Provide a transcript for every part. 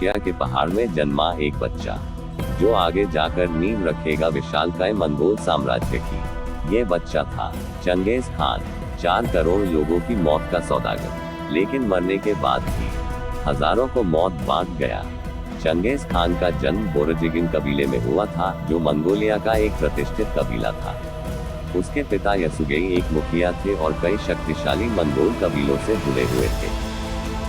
Asia के पहाड़ में जन्मा एक बच्चा, जो आगे जाकर नींव रखेगा विशालकाय मंगोल साम्राज्य की। ये बच्चा था चंगेज खान, 4 करोड़ लोगों की मौत का सौदागर। लेकिन मरने के बाद भी हजारों को मौत बांट गया। चंगेज खान का जन्म बोरजिगिन कबीले में हुआ था, जो मंगोलिया का एक प्रतिष्ठित कबीला था। उसके पिता यसुगेई एक मुखिया थे और कई शक्तिशाली मंगोल कबीलों से जुड़े हुए थे।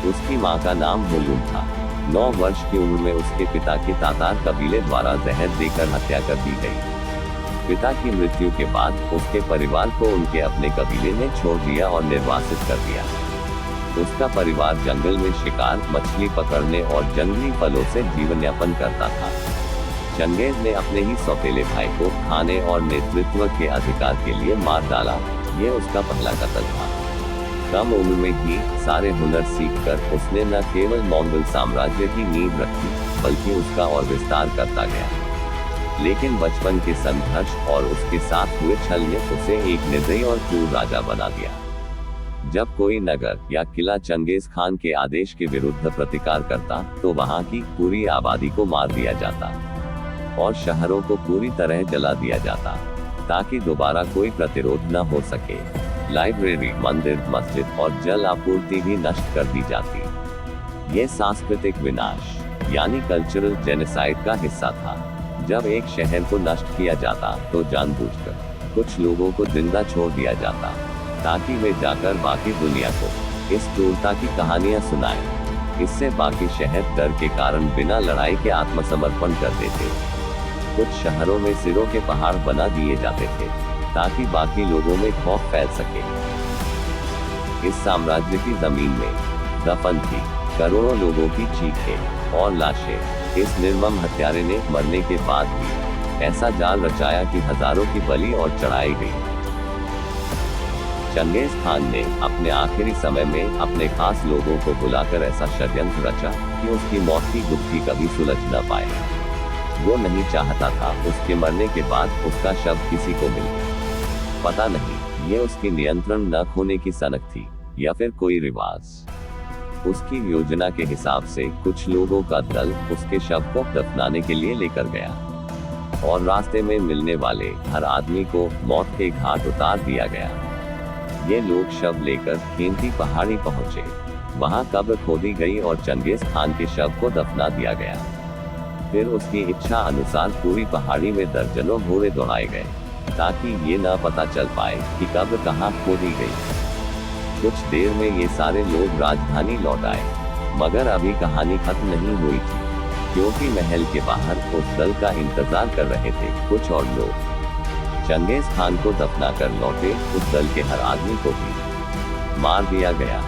उसकी मां का नाम हुलूम था। 9 वर्ष की उम्र में उसके पिता की तातार कबीले द्वारा जहर देकर हत्या कर दी गई। पिता की मृत्यु के बाद उसके परिवार को उनके अपने कबीले ने छोड़ दिया और निर्वासित कर दिया। उसका परिवार जंगल में शिकार, मछली पकड़ने और जंगली फलों से जीवन यापन करता था। चंगेज ने अपने ही सौतेले भाई को खाने और नेतृत्व के अधिकार के लिए मार डाला। ये उसका पहला कत्ल था। कम उम्र में ही सारे हुनर सीखकर उसने न केवल मंगोल साम्राज्य की नींव रखी, बल्कि उसका और विस्तार करता गया। लेकिन बचपन के संघर्ष और उसके साथ हुए छल ने उसे एक निर्दयी और क्रूर राजा बना दिया। जब कोई नगर या किला चंगेज खान के आदेश के विरुद्ध प्रतिकार करता, तो वहां की पूरी आबादी को मार दिया जाता और शहरों को पूरी तरह जला दिया जाता, ताकि दोबारा कोई प्रतिरोध न हो सके। लाइब्रेरी, मंदिर, मस्जिद और जल आपूर्ति भी नष्ट कर दी जाती। ये सांस्कृतिक विनाश यानी कल्चरल जेनोसाइड का हिस्सा था। जब एक शहर को नष्ट किया जाता, तो जानबूझकर कुछ लोगों को जिंदा छोड़ दिया जाता, ताकि वे जाकर बाकी दुनिया को इस क्रूरता की कहानियां सुनाएं। इससे बाकी शहर डर के कारण बिना लड़ाई के आत्मसमर्पण कर देते। कुछ शहरों में सिरों के पहाड़ बना दिए जाते थे, ताकि बाकी लोगों में खौफ फैल सके। इस साम्राज्य की जमीन में दफन थी करोड़ों लोगों की चीखें और लाशें। इस निर्मम हत्यारे ने मरने के बाद भी ऐसा जाल रचाया कि हजारों की बलि और चढ़ाई गई। चंगेज खान ने अपने आखिरी समय में अपने खास लोगों को बुलाकर ऐसा षड्यंत्र रचा कि उसकी मौत की गुत्थी कभी सुलझ न पाए। वो नहीं चाहता था उसके मरने के बाद उसका शव किसी को मिले। पता नहीं ये उसकी नियंत्रण न खोने की सनक थी या फिर कोई रिवाज। उसकी योजना के हिसाब से कुछ लोगों का दल उसके शव को दफनाने के लिए लेकर गया और रास्ते में मिलने वाले हर आदमी को मौत के घाट उतार दिया गया। ये लोग शव लेकर खेंती पहाड़ी पहुंचे। वहां कब्र खोदी गई और चंगेज खान के शव को दफना दिया गया। फिर उसकी इच्छा अनुसार पूरी पहाड़ी में दर्जनों घोड़े दौड़ाए गए, ताकि ये न पता चल पाए कि कब्र कहाँ खोदी गई। कुछ देर में ये सारे लोग राजधानी लौट आए, मगर अभी कहानी खत्म नहीं हुई थी, क्योंकि महल के बाहर उस दल का इंतजार कर रहे थे कुछ और लोग। चंगेज खान को दफना कर लौटे उस दल के हर आदमी को भी मार दिया गया।